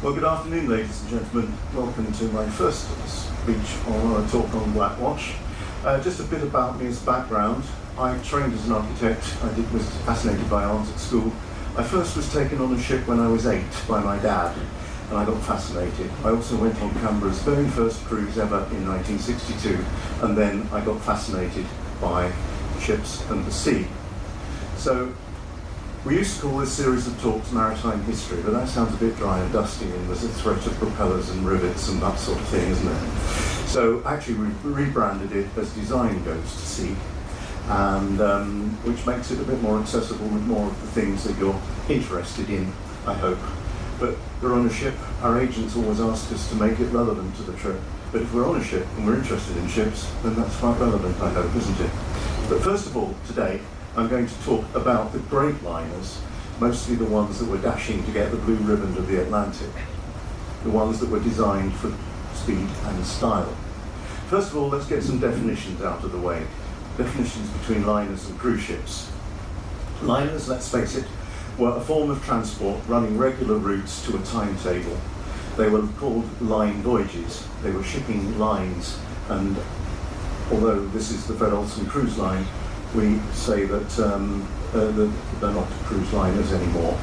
Well, good afternoon, ladies and gentlemen. Welcome to my first speech or talk on Blackwash. Just a bit about me as a background. I trained as an architect. Was fascinated by art at school. I first was taken on a ship when I was 8 by my dad, and I got fascinated. I also went on Canberra's very first cruise ever in 1962, and then I got fascinated by ships and the sea. So we used to call this series of talks Maritime History, but that sounds a bit dry and dusty, and there's a threat of propellers and rivets and that sort of thing, isn't it? So actually we rebranded it as Design Goes to Sea, and which makes it a bit more accessible with more of the things that you're interested in, I hope. But we're on a ship. Our agents always ask us to make it relevant to the trip. But if we're on a ship and we're interested in ships, then that's quite relevant, I hope, isn't it? But first of all, today, I'm going to talk about the great liners, mostly the ones that were dashing to get the blue ribbon of the Atlantic, the ones that were designed for speed and style. First of all, let's get some definitions out of the way. Definitions between liners and cruise ships. Liners, let's face it, were a form of transport running regular routes to a timetable. They were called line voyages. They were shipping lines, and although this is the Fred Olsen Cruise Line, we say that they're not cruise liners anymore.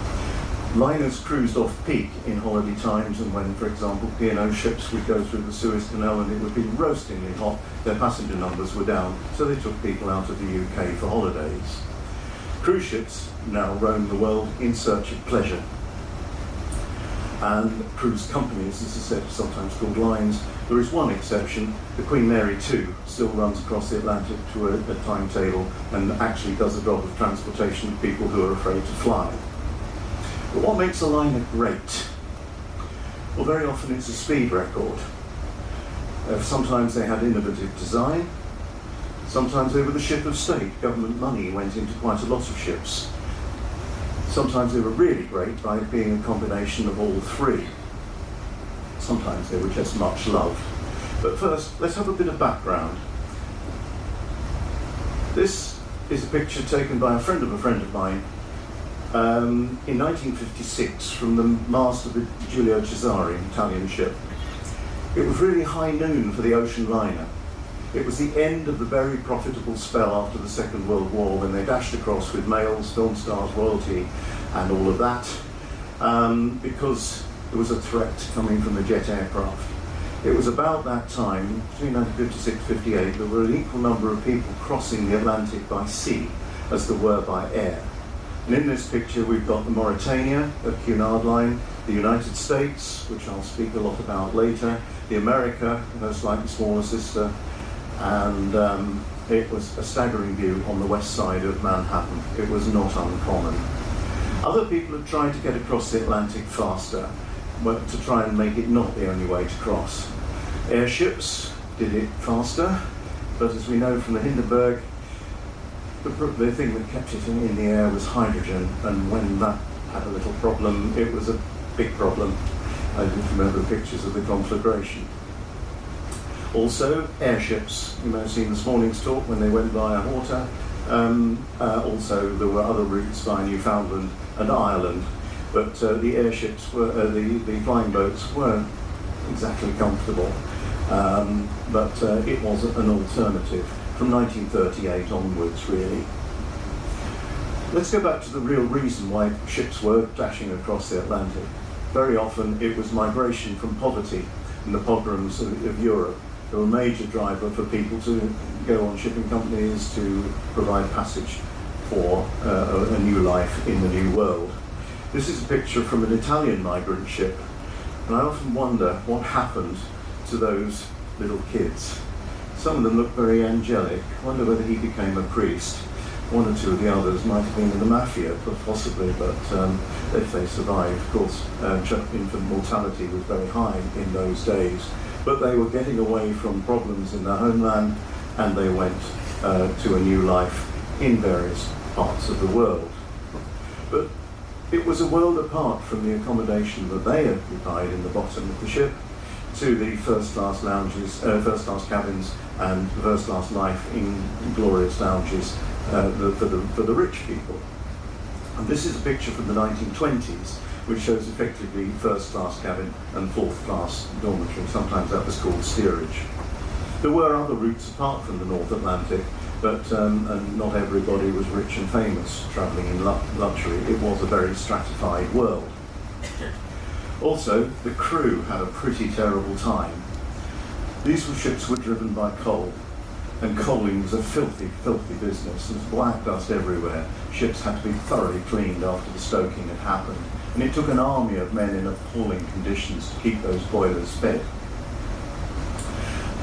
Liners cruised off-peak in holiday times, and when, for example, P&O ships would go through the Suez Canal and it would be roastingly hot, their passenger numbers were down, so they took people out of the UK for holidays. Cruise ships now roam the world in search of pleasure. And cruise companies, as I said, are sometimes called lines. There is one exception. The Queen Mary 2 still runs across the Atlantic to a timetable and actually does a job of transportation of people who are afraid to fly. But what makes a liner great? Well, very often it's a speed record. Sometimes they had innovative design. Sometimes they were the ship of state. Government money went into quite a lot of ships. Sometimes they were really great by being a combination of all three. Sometimes they were just much loved. But first, let's have a bit of background. This is a picture taken by a friend of mine in 1956 from the mast of the Giulio Cesare, an Italian ship. It was really high noon for the ocean liner. It was the end of the very profitable spell after the Second World War, when they dashed across with mails, film stars, royalty, and all of that, because there was a threat coming from the jet aircraft. It was about that time, between 1956-58, there were an equal number of people crossing the Atlantic by sea as there were by air. And in this picture we've got the Mauretania of Cunard Line, the United States, which I'll speak a lot about later, the America, her slightly smaller sister, and it was a staggering view on the west side of Manhattan. It was not uncommon. Other people had tried to get across the Atlantic faster, but to try and make it not the only way to cross. Airships did it faster, but as we know from the Hindenburg, the thing that kept it in the air was hydrogen, and when that had a little problem, it was a big problem. I didn't remember the pictures of the conflagration. Also, airships. You may have seen this morning's talk when they went via water. Also, there were other routes via Newfoundland and Ireland, but the airships were, the flying boats weren't exactly comfortable, but it was an alternative from 1938 onwards, really. Let's go back to the real reason why ships were dashing across the Atlantic. Very often it was migration from poverty and the pogroms of Europe. They were a major driver for people to go on shipping companies to provide passage for a new life in the new world. This is a picture from an Italian migrant ship, and I often wonder what happened to those little kids. Some of them look very angelic. I wonder whether he became a priest. One or two of the others might have been in the mafia, possibly, but if they survived, of course, infant mortality was very high in those days. But they were getting away from problems in their homeland, and they went to a new life in various parts of the world. But it was a world apart from the accommodation that they occupied in the bottom of the ship, to the first-class lounges, first-class cabins, and the first-class life in glorious lounges for the rich people. And this is a picture from the 1920s, which shows effectively first class cabin and fourth class dormitory. Sometimes that was called steerage. There were other routes apart from the North Atlantic, but and not everybody was rich and famous travelling in luxury. It was a very stratified world. Also, the crew had a pretty terrible time. These ships were driven by coal, and coaling was a filthy, filthy business. There was black dust everywhere. Ships had to be thoroughly cleaned after the stoking had happened, and it took an army of men in appalling conditions to keep those boilers fed.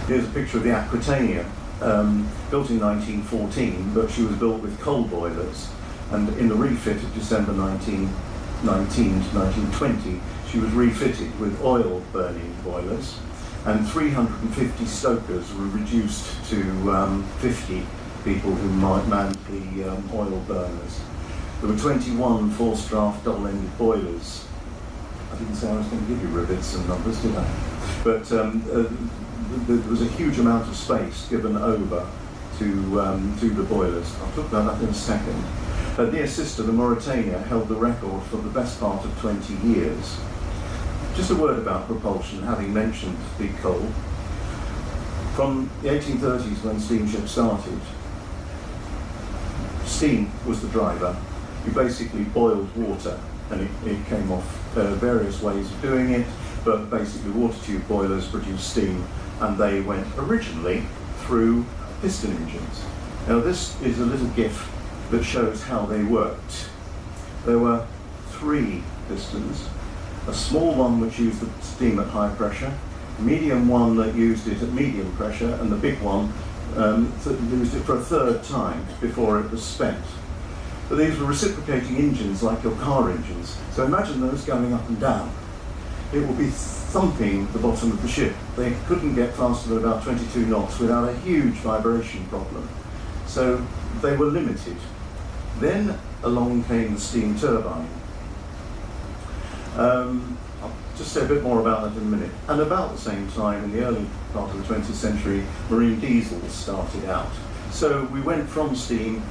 Here's a picture of the Aquitania, built in 1914, but she was built with coal boilers, and in the refit of December 1919 to 1920, she was refitted with oil burning boilers, and 350 stokers were reduced to 50 people who manned the oil burners. There were 21 forced draft double-ended boilers. I didn't say I was going to give you rivets and numbers, did I? But there was a huge amount of space given over to the boilers. I'll talk about that in a second. Her dear sister, the Mauretania, held the record for the best part of 20 years. Just a word about propulsion, having mentioned the coal. From the 1830s, when steamships started, steam was the driver. You basically boiled water, and it came off various ways of doing it, but basically water tube boilers produced steam, and they went originally through piston engines. Now this is a little GIF that shows how they worked. There were 3 pistons, a small one which used the steam at high pressure, a medium one that used it at medium pressure, and the big one that used it for a third time before it was spent. But these were reciprocating engines like your car engines, so imagine those going up and down. It would be thumping the bottom of the ship. They couldn't get faster than about 22 knots without a huge vibration problem. So they were limited. Then along came the steam turbine. I'll just say a bit more about that in a minute. And about the same time, in the early part of the 20th century, marine diesels started out. So we went from steam,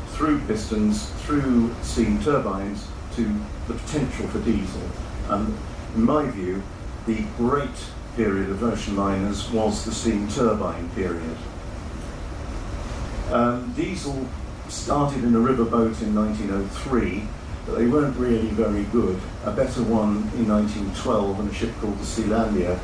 through pistons, through steam turbines, to the potential for diesel. And in my view, the great period of ocean liners was the steam turbine period. Diesel started in a riverboat in 1903, but they weren't really very good. A better one in 1912 on a ship called the Sealandia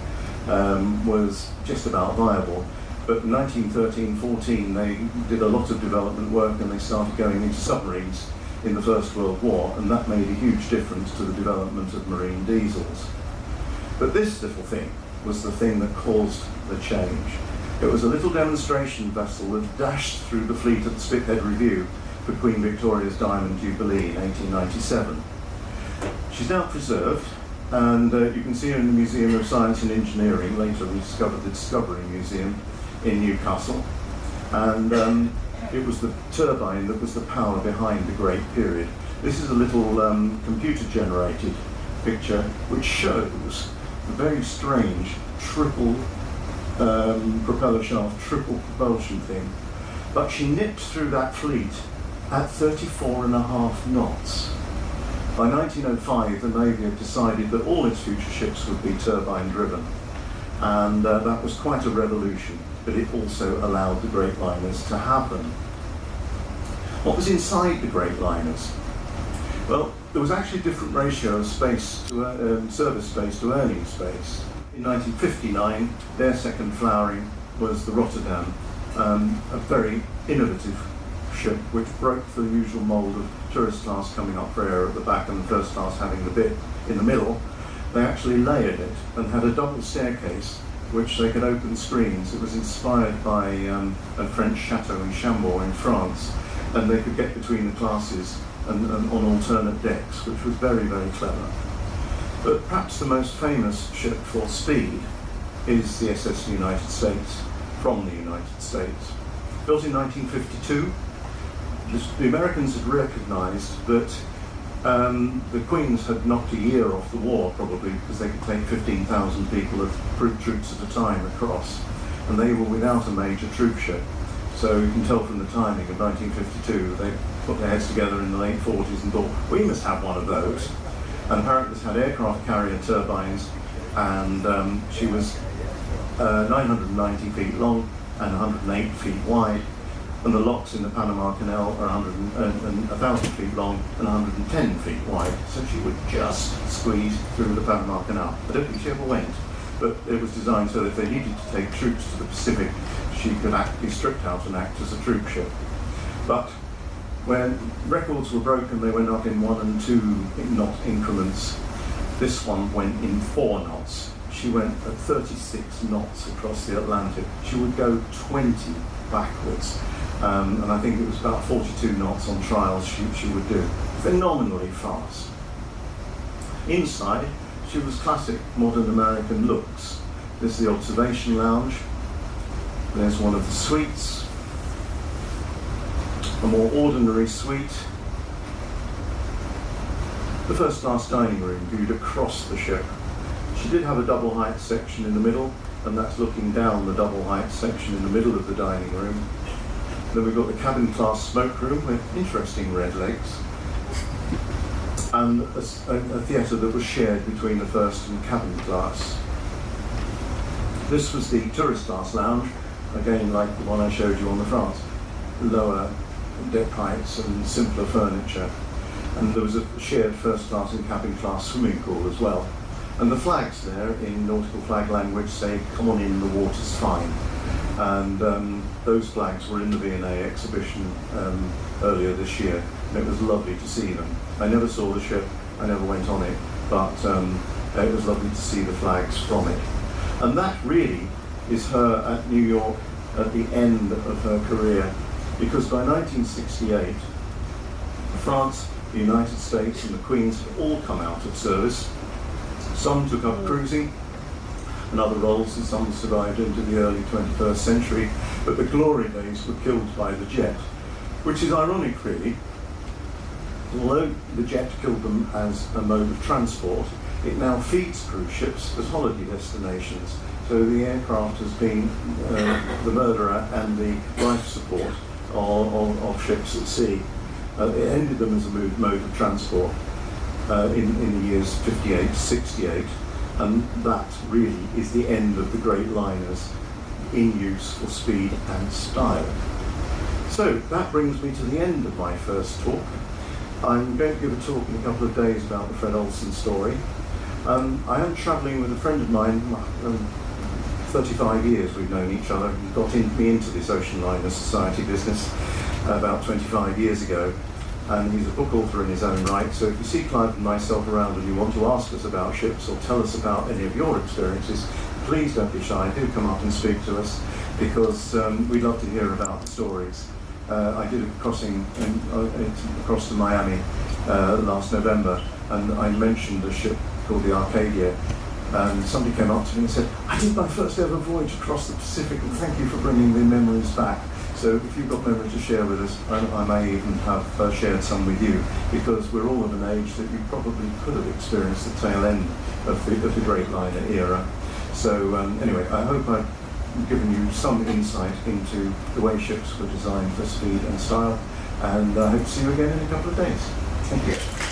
was just about viable. But in 1913-14 they did a lot of development work, and they started going into submarines in the First World War, and that made a huge difference to the development of marine diesels. But this little thing was the thing that caused the change. It was a little demonstration vessel that dashed through the fleet at the Spithead Review for Queen Victoria's Diamond Jubilee in 1897. She's now preserved, and you can see her in the Museum of Science and Engineering, later rediscovered the Discovery Museum in Newcastle. And it was the turbine that was the power behind the Great Period. This is a little computer-generated picture which shows the very strange triple propeller shaft, triple propulsion thing. But she nipped through that fleet at 34.5 knots. By 1905, the Navy had decided that all its future ships would be turbine-driven, and that was quite a revolution, but it also allowed the Great Liners to happen. What was inside the Great Liners? Well, there was actually a different ratio of space to service space to earning space. In 1959, their second flowering was the Rotterdam, a very innovative ship which broke the usual mould of tourist class coming up for air at the back and the first class having the bit in the middle. They actually layered it and had a double staircase which they could open screens. It was inspired by a French chateau in Chambord in France, and they could get between the classes and on alternate decks, which was very, very clever. But perhaps the most famous ship for speed is the SS United States, from the United States. Built in 1952, the Americans had recognised that the Queens had knocked a year off the war, probably, because they could take 15,000 people of troops at a time across, and they were without a major troop ship. So you can tell from the timing of 1952, they put their heads together in the late 40s and thought, we must have one of those. And apparently this had aircraft carrier turbines, and she was 990 feet long and 108 feet wide, and the locks in the Panama Canal are 1,000 feet long and 110 feet wide, so she would just squeeze through the Panama Canal. I don't think she ever went, but it was designed so that if they needed to take troops to the Pacific, she could be stripped out and act as a troop ship. But when records were broken, they went up in 1 and 2 knot increments. This one went in 4 knots. She went at 36 knots across the Atlantic. She would go 20 backwards. And I think it was about 42 knots on trials she would do. Phenomenally fast. Inside, she was classic modern American looks. There's the observation lounge. There's one of the suites. A more ordinary suite. The first class dining room viewed across the ship. She did have a double height section in the middle, and that's looking down the double height section in the middle of the dining room. Then we've got the cabin class smoke room with interesting red legs, and a theatre that was shared between the first and cabin class. This was the tourist class lounge, again like the one I showed you on the France. Lower deck heights and simpler furniture. And there was a shared first class and cabin class swimming pool as well. And the flags there, in nautical flag language, say, "Come on in, the water's fine." And those flags were in the V&A exhibition earlier this year, and it was lovely to see them. I never saw the ship, I never went on it, but it was lovely to see the flags from it. And that really is her at New York at the end of her career, because by 1968, France, the United States and the Queens had all come out of service. Some took up cruising and other roles, and some survived into the early 21st century, but the glory days were killed by the jet, which is ironic really. Although the jet killed them as a mode of transport, it now feeds cruise ships as holiday destinations. So the aircraft has been the murderer and the life support of ships at sea. It ended them as a mode of transport in the years 58 to 68, and that really is the end of the great liners in use for speed and style. So that brings me to the end of my first talk. I'm going to give a talk in a couple of days about the Fred Olsen story. I am travelling with a friend of mine, 35 years we've known each other. He got me into this Ocean Liner Society business about 25 years ago, and he's a book author in his own right. So if you see Clive and myself around and you want to ask us about ships or tell us about any of your experiences, please don't be shy, do come up and speak to us, because we'd love to hear about the stories. I did a crossing across to Miami last November, and I mentioned a ship called the Arcadia, and somebody came up to me and said, "I did my first ever voyage across the Pacific, and thank you for bringing the memories back." So if you've got memories to share with us, I may even have shared some with you, because we're all of an age that you probably could have experienced the tail end of the Great Liner era. So anyway, I hope I've given you some insight into the way ships were designed for speed and style, and I hope to see you again in a couple of days. Thank you.